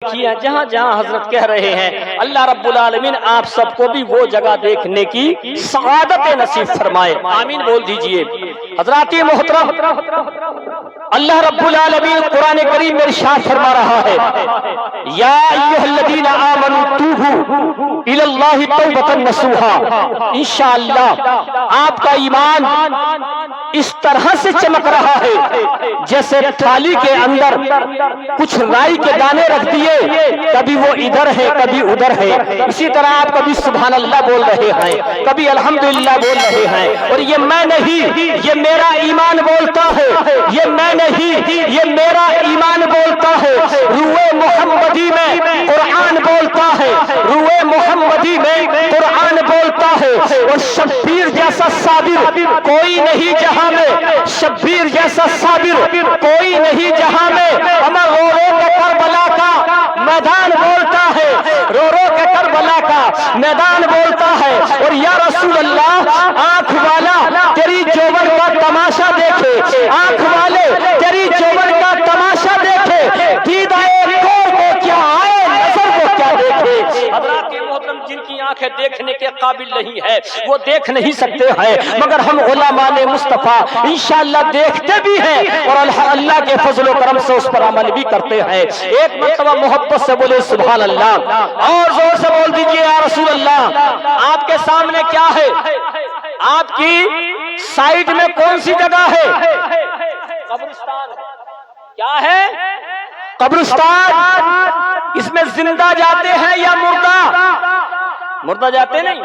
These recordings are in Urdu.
کیا جہاں جہاں حضرت کہہ رہے ہیں اللہ رب العالمین آپ سب کو بھی وہ جگہ دیکھنے کی سعادت نصیب فرمائے، آمین بول دیجئے۔ حضرات محترم، اللہ رب العالمین قرآن کریم میں ارشاد فرما رہا ہے، یا ایھا الذین آمنوا توبوا الی اللہ توبۃ نصوحا۔ انشاءاللہ آپ کا ایمان اس طرح سے چمک رہا ہے جیسے تھالی کے اندر کچھ رائی کے دانے رکھ دیے، کبھی وہ ادھر ہے کبھی ادھر ہے، اسی طرح آپ کبھی سبحان اللہ بول رہے ہیں، کبھی الحمدللہ بول رہے ہیں، اور یہ میں نہیں، یہ میرا ایمان بولتا ہے، یہ میں نہیں، یہ میرا ایمان بولتا ہے۔ روح محمدی میں قرآن بولتا ہے، روح محمدی میں قرآن بولتا ہے، اور شبیر جیسا صابر کوئی نہیں جہاں میں، شبیر جیسا صابر کوئی نہیں جہاں میں۔ ہمیں رو رو کے کربلا کا میدان بولتا ہے، رو رو کے کربلا کا میدان بولتا ہے، اور یا رسول اللہ آنکھ والا تیری جوبن کا تماشا دیکھے، آنکھ والے تیری جوبن کا تماشا دیکھے، دیدائے کور کو کیا آئے، نظر کو کیا دیکھے۔ حضرات محترم، جن کی آنکھیں دیکھنے کے قابل نہیں ہے وہ دیکھ نہیں سکتے ہیں، مگر ہم علماء مصطفیٰ انشاءاللہ دیکھتے بھی ہیں اور اللہ کے فضل و کرم سے اس پر عمل بھی کرتے ہیں۔ ایک مرتبہ محبت سے بولے سبحان اللہ، اور زور سے بول دیجئے یا رسول اللہ۔ آپ کے سامنے کیا ہے؟ آپ کی سائٹ میں کون سی جگہ ہے؟ قبرستان۔ کیا ہے؟ قبرستان۔ اس میں زندہ جاتے ہیں یا مردہ؟ مردہ جاتے نہیں،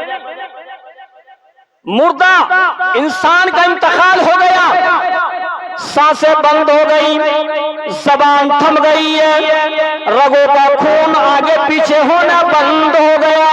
مردہ انسان کا انتقال ہو گیا، سانسیں بند ہو گئی، زبان تھم گئی ہے، رگوں کا خون آگے پیچھے ہونا بند ہو گیا،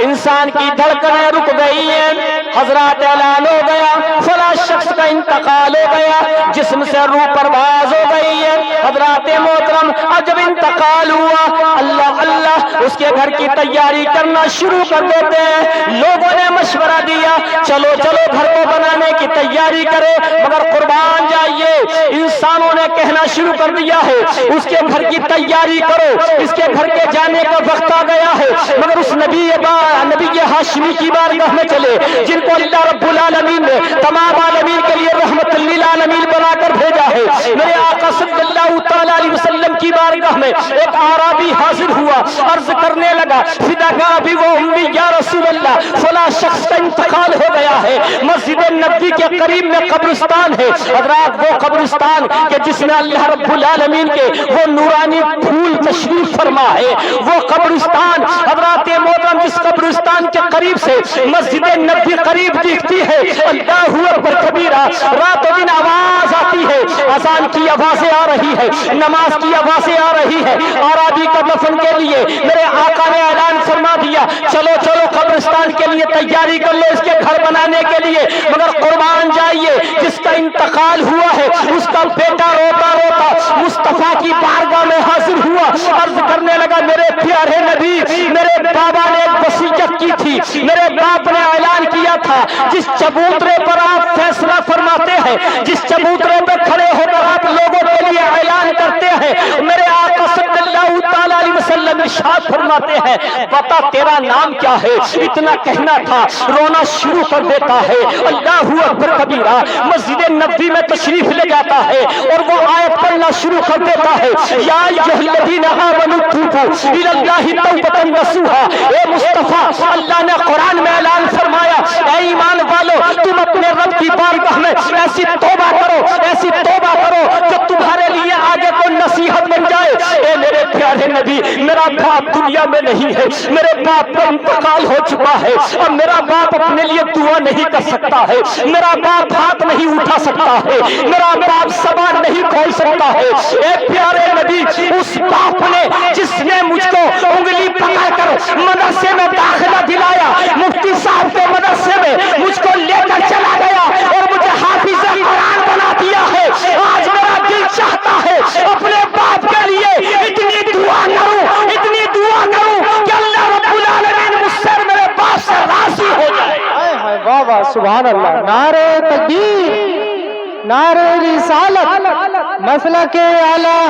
انسان کی دھڑکنیں رک گئی ہیں، حضرات اعلان ہو گیا فلاں شخص کا انتقال ہو گیا، جسم سے روح پرواز ہو گئی ہے۔ حضرات محترم، اب جب انتقال ہوا اللہ اللہ اس کے گھر کی تیاری کرنا شروع کر دیتے ہیں۔ لوگوں نے مشورہ دیا چلو چلو گھر کو بنانے کی تیاری کرے، مگر قربان جائیے انسانوں نے کہنا شروع کر دیا ہے اس کے گھر کی تیاری کرو، اس کے گھر کے جانے کا وقت آ گیا ہے، مگر اس نبی ہاشمی کی بارگاہ میں چلے جن کو اللہ رب العالمین نے تمام عالمین کے لیے رحمت للعالمین بنا کر بھیجا ہے۔ میرے آقا صلی اللہ تعالی علیہ وسلم کی بارگاہ میں ایک اعرابی حاضر ہوا، عرض کرنے لگا فداک ابی و امی یا رسول اللہ، فلاں شخص کا انتقال ہو گیا ہے، مسجد نبوی کے قریب میں قبرستان ہے۔ حضرات وہ قبرستان کہ جس میں اللہ رب العالمین کے وہ نورانی پھول تشریف فرما ہے، وہ قبرستان حضرات محترم جس قبرستان کے قریب سے مسجد نبوی قریب دکھتی ہے، اللہ اکبر کبیرہ، رات و دن آواز آتی ہے، اذان کی آوازیں آ رہی ہے، نماز کی آوازیں آ رہی ہے، عربی کا دفن کے لیے میرے آقا نے اعلان فرما دیا چلو چلو قبرستان کے لیے تیاری کر لو اس کے گھر بنانے کے لیے، مگر قربان جائیے جس کا انتقال ہوا ہے اس کا بیٹا روتا روتا مصطفیٰ کی بارگاہ میں حاضر ہوا، عرض کرنے لگا میرے پیارے نبی، میرے بابا نے ایک وصیت کی تھی، میرے باپ نے اعلان کیا تھا جس چبوترے پر آپ فیصلہ فرماتے ہیں، جس چبوترے پہ کھڑے ہو کر آپ لوگوں کے لیے اعلان کرتے ہیں، میرے آقا صلی اللہ تعالی علیہ وسلم ارشاد فرماتے ہیں بتا تیرا نام کیا ہے؟ اتنا کہنا تھا رونا شروع کر دیتا ہے، اللہ اکبر کبیرہ، مسجد نبوی میں تشریف لے جاتا ہے اور وہ آیت پڑھنا شروع کر دیتا ہے یا ایھا الذین آمنوا توبوا الی اللہ توبۃ نصوحا۔ اے مصطفیٰ، اللہ نے قرآن میں اعلان فرمایا اے ایمان والو تم اپنے رب کی بارگاہ میں ایسی توبہ کرو، ایسی توبہ کرو جو تمہارے لیے آگے کو نصیحت بن جائے۔ اے میرے پیارے نبی، میرا باپ دنیا میں نہیں ہے، میرے باپ کا انتقال ہو چکا ہے، اب میرا باپ اپنے لیے دعا نہیں کر سکتا ہے، میرا باپ ہاتھ نہیں اٹھا سکتا ہے، میرا باپ زبان نہیں کھول سکتا ہے۔ اے پیارے نبی، اس باپ نے جس نے مجھ کو انگلی پکڑ کر مدرسے میں داخلہ دلایا، مفتی صاحب کے مدرسے میں مجھ کو لے کر چلا گیا اور مجھے حافظ قرآن بنا دیا ہے، آج میرا دل چاہتا ہے اپنے باپ کے لیے اتنی دعا کروں، اتنی دعا کروں کہ اللہ رب العالمین مجھ سے میرے باپ سے راضی ہو جائے۔ واہ واہ سبحان اللہ، نعرہ تکبیر، نعرہ رسالت، مسلک اعلی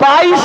22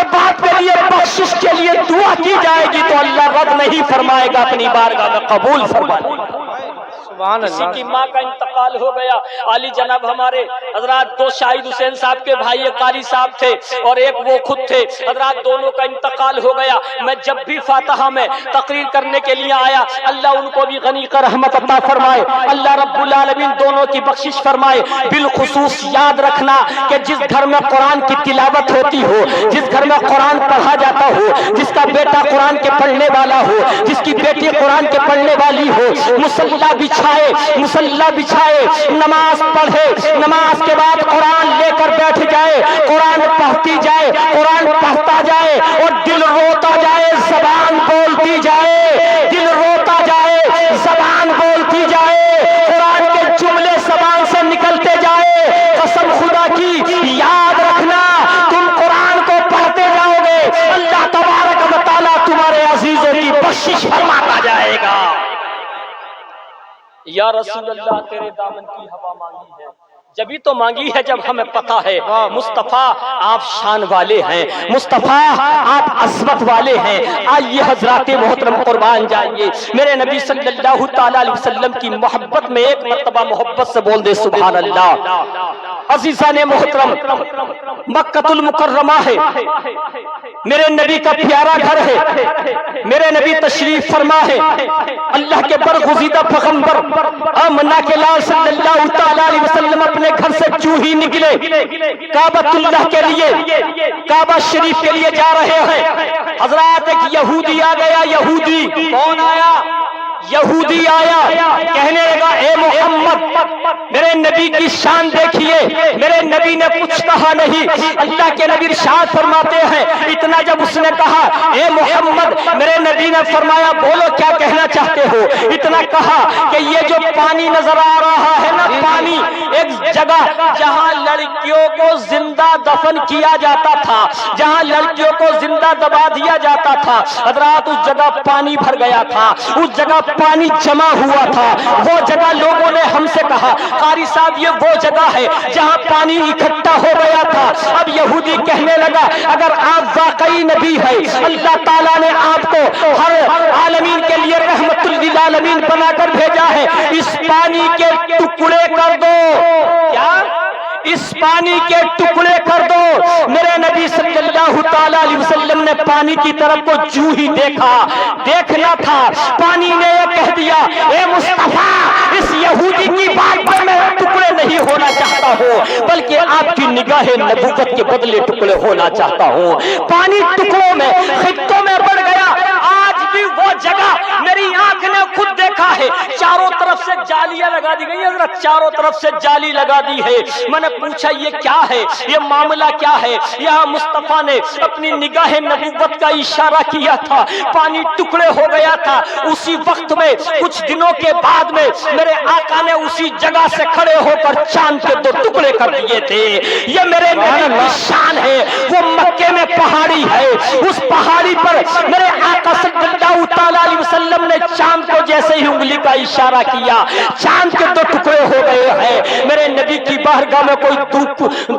کے باپ کے لیے بخشش کے لیے دعا کی جائے گی تو اللہ رد نہیں فرمائے گا، اپنی بارگاہ میں قبول فرمائے گا۔ کسی کی ماں کا انتقال ہو گیا، عالی جناب ہمارے حضرات دو شاہد حسین صاحب کے بھائی قاری صاحب تھے اور ایک وہ خود تھے، حضرات دونوں کا انتقال ہو گیا۔ میں جب بھی فاتحہ میں تقریر کرنے کے لیے آیا، اللہ ان کو بھی غنی کا رحمت عطا فرمائے، اللہ رب العالمین دونوں کی بخشش فرمائے۔ بالخصوص یاد رکھنا کہ جس گھر میں قرآن کی تلاوت ہوتی ہو، جس گھر میں قرآن پڑھا جاتا ہو، جس کا بیٹا قرآن کے پڑھنے والا ہو، جس کی بیٹی قرآن کے پڑھنے والی ہو، مصلی بچھائے نماز پڑھے، نماز کے بعد قرآن لے کر بیٹھ جائے، قرآن پڑھتی جائے، قرآن پڑھتا جائے اور دل روتا جائے، زبان بولتی جائے، دل روتا جائے، زبان بولتی جائے، قرآن کے جملے زبان سے نکلتے جائے، قسم خدا کی یاد رکھنا تم قرآن کو پڑھتے جاؤ گے، اللہ تبارک و تعالیٰ تمہارے عزیزوں کی بخشش فرماتا جائے گا۔ یا رسول اللہ تیرے دامن کی ہوا مانگی ہے، جبھی تو مانگی ہے جب ہمیں پتہ ہے مصطفیٰ آپ شان والے ہیں، مصطفیٰ آپ عظمت والے ہیں۔ آئیے حضرات محترم قربان جائیے، میرے نبی صلی اللہ تعالیٰ علیہ وسلم کی محبت میں ایک مرتبہ محبت سے بول دے سبحان اللہ۔ عزیزان محترم، مکہ المکرمہ ہے، میرے نبی کا پیارا گھر ہے، میرے نبی تشریف فرما ہے، اللہ کے برگزیدہ پیغمبر آمنہ کے لال صلی اللہ تعالیٰ علیہ وسلم اپنے گھر سے چوں ہی نکلے کعبۃ اللہ کے لیے، کعبہ شریف کے لیے جا رہے ہیں، حضرات ایک یہودی آ گیا۔ یہودی کون آیا؟ یہودی آیا، کہنے لگا اے محمد میرے نبی کی شان دیکھیے۔ میرے نبی نے کچھ کہا نہیں، اللہ کے نبی ارشاد فرماتے ہیں اتنا جب اس نے کہا اے محمد، میرے نبی نے فرمایا بولو کیا کہنا چاہتے ہو؟ اتنا کہا کہ یہ جو پانی نظر آ رہا ہے نا، پانی ایک جگہ جہاں لڑکیوں کو زندہ دفن کیا جاتا تھا، جہاں لڑکیوں کو زندہ دبا دیا جاتا تھا، حضرات اس جگہ پانی بھر گیا تھا، اس جگہ پانی جمع ہوا تھا۔ وہ جگہ لوگوں نے ہم سے کہا قاری صاحب یہ وہ جگہ ہے جہاں پانی اکٹھا ہو گیا تھا۔ اب یہودی کہنے لگا اگر آپ واقعی نبی ہے، اللہ تعالیٰ نے آپ کو ہر عالمین کے لیے رحمت للعالمین بنا کر بھیجا ہے، اس پانی کے ٹکڑے کر دو۔ کیا؟ اس پانی کے ٹکڑے کر دو۔ میرے نبی صلی اللہ تعالیٰ علیہ وسلم نے پانی کی طرف کو جو ہی دیکھا، دیکھنا تھا، پانی نے یہ کہہ دیا اے مصطفیٰ اس یہودی کی بات پر میں ٹکڑے نہیں ہونا چاہتا ہوں، بلکہ آپ کی نگاہ نبوت کے بدلے ٹکڑے ہونا چاہتا ہوں۔ پانی ٹکڑوں میں، خطوں میں بڑھ گیا۔ آج بھی وہ جگہ میری آنکھ نے خود دیکھا ہے، چاروں طرف سے جالیاں لگا دی گئی، حضرت چاروں طرف سے جالی لگا دی ہے۔ میں نے پوچھا یہ کیا ہے، یہ معاملہ کیا ہے؟ یہاں مصطفیٰ نے اپنی نگاہ نبوت کا اشارہ کیا تھا، پانی ٹکڑے ہو گیا تھا۔ اسی وقت میں کچھ دنوں کے بعد میں میرے آقا نے اسی جگہ سے کھڑے ہو کر چاند کے 2 ٹکڑے کر دیے تھے۔ یہ میرے نبی کی شان ہے۔ وہ مکے میں پہاڑی ہے، اس پہاڑی پر میرے آقا صلی اللہ تعالیٰ علیہ وسلم نے چاند کو جیسے ہی انگلی کا اشارہ کیا، چاند کے 2 ٹکڑے ہو گئے ہیں۔ میرے نبی کی بارگاہ میں کوئی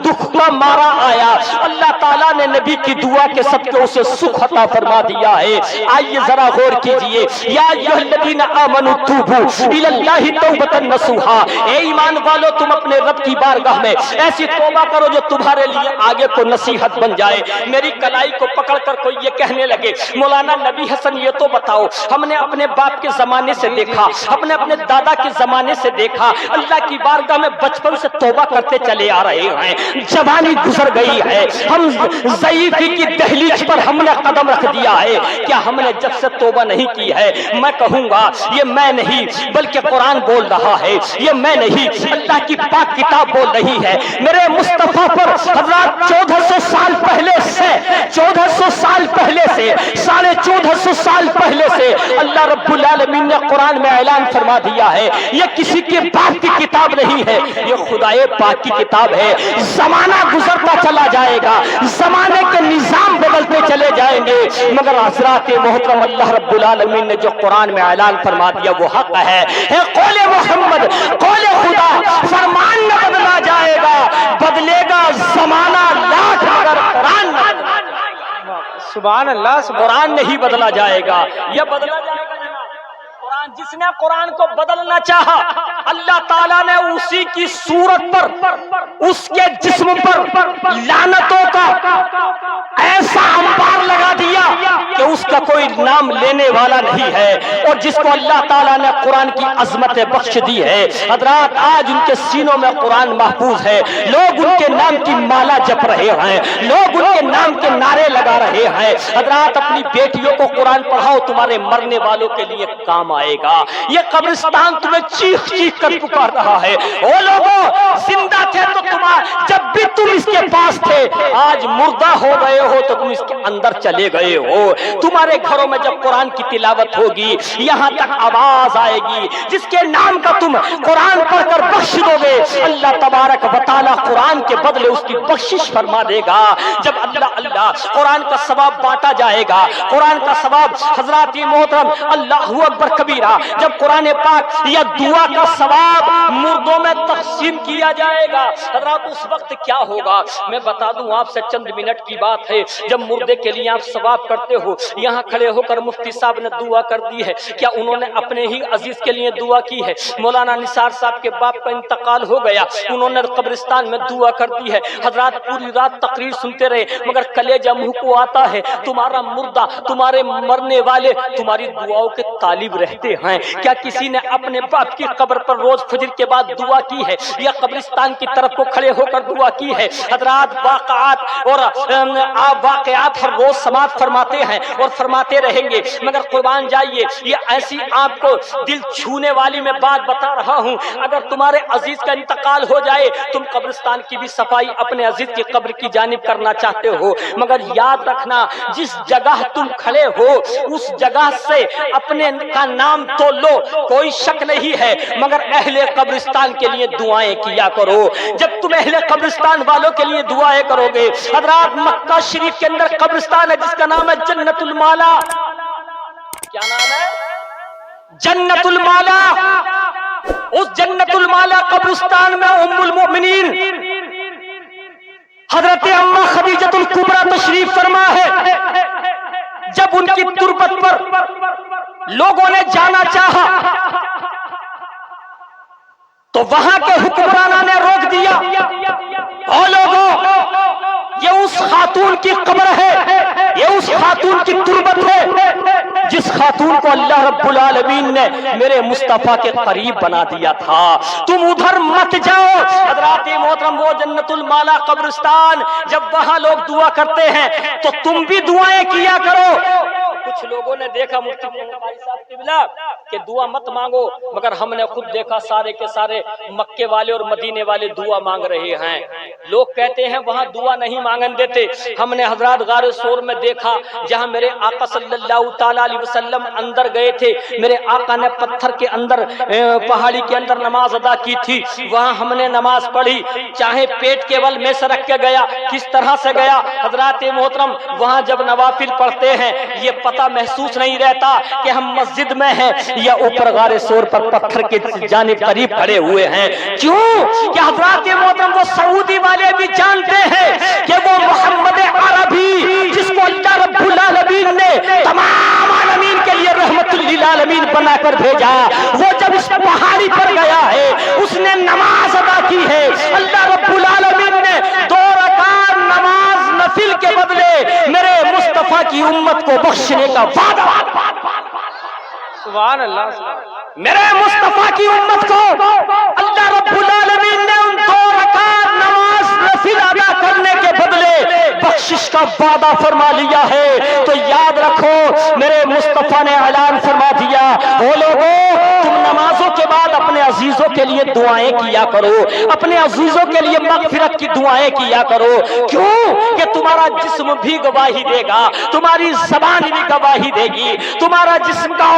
دکھ کا مارا آیا، اللہ تعالیٰ نے نبی کی دعا کے صدقے اسے سکھ عطا فرما دیا ہے۔ آئیے ذرا غور کیجئے، یا ایھا الذین آمنوا توبوا الی اللہ توبۃ نصوحا، اے ایمان والو تم اپنے رب کی بارگاہ میں ایسی توبہ کرو جو تمہارے لیے آگے کو نصیحت بن جائے۔ میری کلائی کو پکڑ کر کوئی یہ کہنے لگے مولانا نبی حسن یہ تو بتاؤ، ہم نے اپنے باپ کے زمانے سے دیکھا، اپنے دادا کے زمانے سے دیکھا، اللہ کی بارگاہ میں بچپن سے توبہ کرتے چلے آ رہے ہیں، جوانی گزر گئی ہے، ہم ضعیفی کی دہلیز پر ہم نے قدم رکھ دیا ہے، کیا ہم نے جب سے توبہ نہیں کی ہے؟ میں کہوں گا یہ میں نہیں بلکہ قرآن بول رہا ہے، یہ میں نہیں اللہ کی پاک کتاب بول رہی ہے۔ میرے مصطفیٰ پر حضرات 1400 سال پہلے سے 1400 سال پہلے سے 1450 سال پہلے سے اللہ رب العالمین نے قرآن میں اعلان فرما دیا ہے، یہ کسی کے باپ کی کتاب نہیں ہے، یہ خدائے پاک کی کتاب ہے۔ زمانہ گزرتا چلا جائے گا، زمانے کے نظام بدلتے چلے جائیں گے، مگر حضرات محترم اللہ رب العالمین نے جو قرآن میں اعلان فرما دیا وہ حق ہے۔ قول محمد، قول خدا، فرمان نہ بدلا جائے گا، بدلے گا زمانہ لاکھ مگر قرآن نہ بدلا جائے گا۔ سبحان اللہ سبحان قرآن نہیں بدلا جائے گا، یہ بدلا جائے گا جناب قرآن۔ جس نے قرآن کو بدلنا چاہا اللہ تعالیٰ نے اسی کی صورت پر، اس کے جسم پر لعنتوں کا ایسا انبار لگا دیا کہ اس کا کوئی نام لینے والا نہیں ہے۔ اور جس کو اللہ تعالیٰ نے قرآن کی عظمت بخش دی ہے حضرات، آج ان کے سینوں میں قرآن محفوظ ہے، لوگ ان کے نام کی مالا جپ رہے ہیں، لوگ ان کے نام کے نعرے لگا رہے ہیں۔ حضرات اپنی بیٹیوں کو قرآن پڑھاؤ، تمہارے مرنے والوں کے لیے کام آئے گا۔ یہ قبرستان تمہیں چیخ چیخ کر پکار رہا ہے، او لوگوں زندہ تھے تو جب بھی تم اس کے پاس تھے، آج مردہ ہو گئے ہو تو تم اس کے اندر چلے گئے ہو۔ تمہارے گھروں میں جب قرآن کی تلاوت ہوگی یہاں تک آواز آئے گی، جس کے نام کا تم قرآن پڑھ کر بخش دو گے اللہ تبارک و تعالیٰ قرآن کے بدلے اس کی بخشش فرما دے گا۔ جب اللہ قرآن کا ثواب بانٹا جائے گا، قرآن کا ثواب حضرات محترم اللہ اکبر کبیرہ، جب قرآن پاک یا دعا کا ثواب مردوں میں تقسیم کیا جائے گا حضرات، اس وقت کیا ہوگا میں بتا دوں آپ سے، چند منٹ کی بات ہے۔ جب مردے کے لیے آپ ثواب کرتے ہو، یہاں کھڑے ہو کر مفتی صاحب نے دعا کر دی ہے، کیا انہوں نے اپنے ہی عزیز کے لیے دعا کی ہے؟ مولانا نثار صاحب کے باپ کا انتقال ہو گیا، انہوں نے قبرستان میں دعا کر دی ہے۔ حضرات پوری رات تقریر سنتے رہے مگر کلیجہ منہ کو آتا ہے، تمہارا مردہ، تمہارے مرنے والے تمہاری دعاؤں کے طالب رہتے ہیں۔ کیا کسی نے اپنے باپ کی قبر پر روز فجر کے بعد دعا کی ہے یا قبرستان کی طرف کو کھڑے ہو کر دعا کی ہے؟ حضرات واقعات ہر روز سماعت فرماتے ہیں اور فرماتے رہیں گے، مگر قربان جائیے یہ ایسی آپ کو دل چھونے والی میں بات بتا رہا ہوں، اگر تمہارے عزیز کا انتقال ہو جائے تم قبرستان کی بھی صفائی اپنے عزیز کی قبر کی جانب کرنا چاہتے ہو، مگر یاد رکھنا جس جگہ تم کھڑے ہو اس جگہ سے اپنے کا نام تو لو، کوئی شک نہیں ہے، مگر اہل قبرستان کے لیے دعائیں کیا کرو۔ جب تم اہل قبرستان والوں کے لیے دعائیں کرو گے حضرات، مکہ شریف کے اندر قبرستان ہے جس کا نام ہے جنت المالا۔ کیا نام ہے؟ جنت المالا۔ اس جنت المالا قبرستان میں ام المؤمنین حضرت اماں خدیجۃ الکبریٰ تشریف فرما ہے۔ جب ان کی تربت پر لوگوں نے جانا چاہا تو وہاں کے حکمرانوں نے روک دیا، او لوگوں یہ اس خاتون کی قبر ہے، یہ اس خاتون کی تربت ہے جس خاتون کو اللہ رب العالمین نے میرے مصطفیٰ کے قریب بنا دیا تھا، تم ادھر مت جاؤ۔ حضرات محترم وہ جنت المالا قبرستان جب وہاں لوگ دعا کرتے ہیں تو تم بھی دعائیں کیا کرو۔ کچھ لوگوں نے دیکھا مفتی بھائی صاحب قبلہ کہ دعا مت مانگو، مگر ہم نے خود دیکھا سارے کے سارے مکے والے اور مدینے والے دعا مانگ رہے ہیں۔ لوگ کہتے ہیں وہاں دعا نہیں مانگن دیتے، ہم نے حضرات غار سور میں دیکھا جہاں میرے آقا صلی اللہ تعالیٰ علیہ وسلم اندر گئے تھے، میرے آقا نے پتھر کے اندر پہاڑی کے اندر نماز ادا کی تھی، وہاں ہم نے نماز پڑھی، چاہے پیٹ کے بل میں سے رکھ کے گیا، کس طرح سے گیا حضرات محترم، وہاں جب نوافل پڑھتے ہیں یہ پتہ محسوس نہیں رہتا کہ ہم مسجد میں ہیں یا اوپر غار سور پر پتھر کے جانب قریب کھڑے ہوئے ہیں۔ کیوں کہ حضرات محترم وہ سعودی والے بھی جانتے ہیں کہ وہ محمد عربی جس کو اللہ رب العالمین نے تمام عالمین کے لیے رحمت للعالمین بنا کر بھیجا، وہ جب اس پہاڑی پر گیا ہے اس نے نماز ادا کی ہے، اللہ رب العالمین نے 2 رکعت نماز نفل کے بدلے میرے مصطفیٰ کی امت کو بخشنے کا وعدہ۔ سبحان اللہ۔ میرے مصطفیٰ کی امت کو اللہ رب العالمین نے ان 2 رکعت نماز نفل ادا کرنے کے بدلے بخشش کا وعدہ فرما لیا ہے۔ تو یاد رکھو میرے مصطفیٰ نے اعلان فرما دیا، او لوگوں تم نمازوں کے بعد اپنے عزیزوں کے لیے دعائیں کیا کرو، اپنے عزیزوں کے لیے مغفرت کی دعائیں کیا کرو۔ کیوں کہ تمہارا جسم بھی گواہی دے گا، تمہاری زبان بھی گواہی دے گی، تمہارا جسم کا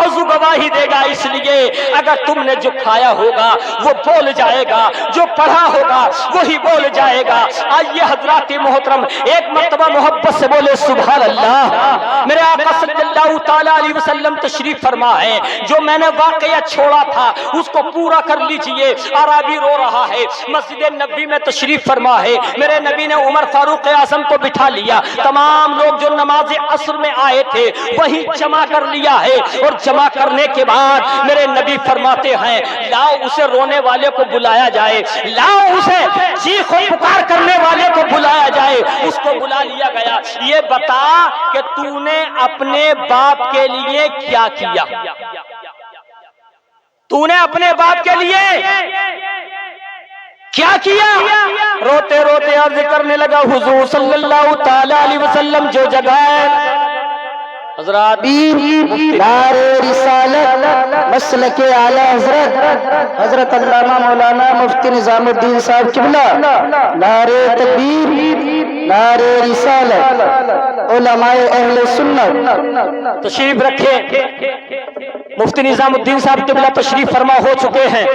عضو گواہی دے گا، اس لیے اگر تم نے جو کھایا ہوگا وہ بول جائے گا، جو پڑھا ہوگا وہی بول جائے گا۔ آئیے حضرات محترم ایک مرتبہ محبت سے بولے سبحان اللہ۔ میرے آقا صلی اللہ تعالیٰ علیہ وسلم تشریف فرما ہے، جو میں نے واقعہ چھوڑا تھا اس کو پورا کر لیجئے۔ عربی رو رہا ہے، مسجد نبوی میں تشریف فرما ہے، میرے نبی نے عمر فاروق اعظم کو بٹھا لیا، تمام لوگ جو نماز عصر میں آئے تھے وہی جمع کر لیا ہے، اور جمع کرنے کے بعد میرے نبی فرماتے ہیں لاؤ اسے رونے والے کو بلایا جائے، لاؤ اسے چیخ و پکار کرنے والے کو بلایا جائے۔ اس کو بلا لیا گیا۔ یہ بتا کہ تو نے اپنے باپ کے لیے کیا کیا؟ تو نے اپنے باپ کے لیے کیا کیا؟ روتے روتے عرض کرنے لگا حضور صلی اللہ تعالی علیہ وسلم جو جگہ ہے حضرات نعرہ رسالت مسلک اعلی حضرت حضرت علامہ مولانا مفتی نظام الدین صاحب قبلہ، نعرہ تکبیر، نعرہ رسالت، علماء اہل سنت تشریف رکھے۔ مفتی نظام الدین صاحب قبلہ تشریف فرما ہو چکے ہیں۔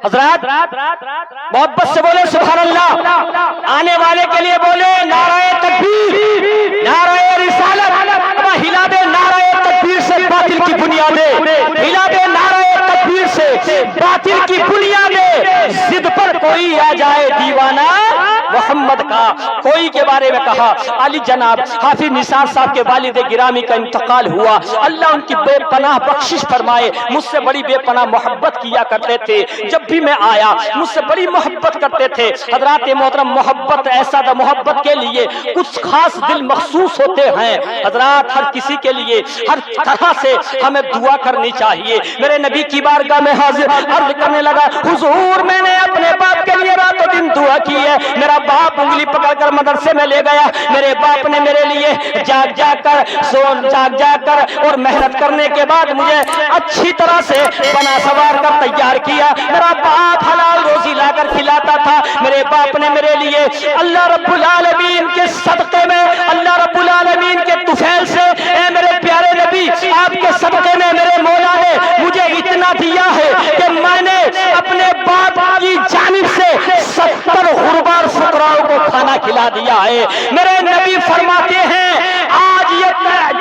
حضرات محبت سے بولے سبحان اللہ، آنے والے کے لیے بولے نعرہ تکبیر، نعرہ رسالت، ہلا دے نعرہ تکبیر سے باطل کی بنیادیں، ہلا دے نعرہ تکبیر سے باطل کی بنیادیں۔ ضد پر کوئی آ جائے دیوانہ محمد کا، کوئی کے بارے میں کہا علی جناب حافظ نثار صاحب کے والد گرامی کا انتقال ہوا، اللہ ان کی بے پناہ بخشش فرمائے، مجھ سے بڑی بے پناہ محبت کیا کرتے تھے، جب بھی میں آیا مجھ سے بڑی محبت کرتے تھے۔ حضرات محترم محبت ایسا تھا، محبت کے لیے کچھ خاص دل مخصوص ہوتے ہیں۔ حضرات ہر کسی کے لیے ہر طرح سے ہمیں دعا کرنی چاہیے۔ میرے نبی کی بارگاہ میں حاضر عرض کرنے لگا حضور میں نے اپنے باپ کے لیے رات و دن دعا کی ہے، میرا باپ انگلی پکڑ کر مدرسے میں لے گیا، میرے باپ نے میرے لیے جاگ جاگ کر اور محنت کرنے کے بعد مجھے اچھی طرح سے بنا سوار کر تیار کیا، میرا باپ حلال روزی لا کر کھلاتا تھا، میرے باپ نے میرے لیے اللہ رب العالمین کے صدقے میں، اللہ رب العالمین کے طفیل سے، اے میرے پیارے نبی آپ کے صدقے میں میرے مولا نے مجھے اتنا دیا ہے کہ میں نے اپنے باپ کی جانب سے 70 غربا فقراء کو کھانا کھلا دیا ہے۔ میرے نبی فرماتے ہیں آج یہ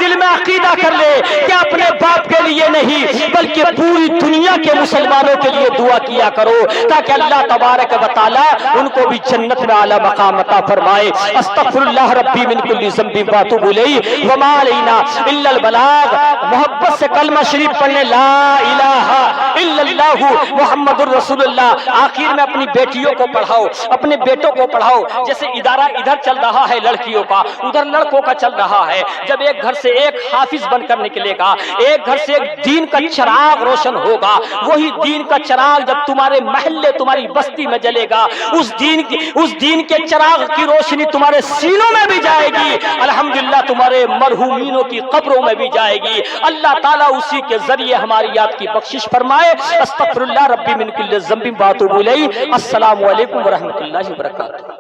دل میں عقیدہ کر لے کہ اپنے باپ کے لیے نہیں بلکہ پوری دنیا کے مسلمانوں کے لیے دعا کیا کرو تاکہ اللہ تبارک و تعالی ان کو بھی جنت میں اعلی مقام عطا فرمائے۔ استغفر اللہ ربی من کل ذنب واتوب الیہ وما علینا الا البلاغ۔ محبت سے کلمہ شریف پڑھنے لا الہ الا اللہ محمد الرسول اللہ۔ آخر میں اپنی بیٹیوں کو پڑھاؤ، اپنے بیٹوں کو پڑھاؤ، جیسے ادارہ ادھر چل رہا ہے لڑکیوں کا، ادھر لڑکوں کا چل رہا ہے۔ جب ایک گھر سے ایک حافظ بن کر نکلے گا، ایک گھر سے ایک دین کا چراغ روشن ہوگا، وہی دین کا چراغ جب تمہارے محلے تمہاری بستی میں جلے گا، اس دین کے چراغ کی روشنی تمہارے سینوں میں بھی جائے گی، الحمدللہ تمہارے مرحومینوں کی قبروں میں بھی جائے گی۔ اللہ تعالیٰ اسی کے ذریعے ہماری آپ کی بخشش فرمائے۔ استغفر اللہ ربی من کل ذنب واتوب الیہ۔ السلام علیکم ورحمۃ اللہ وبرکاتہ۔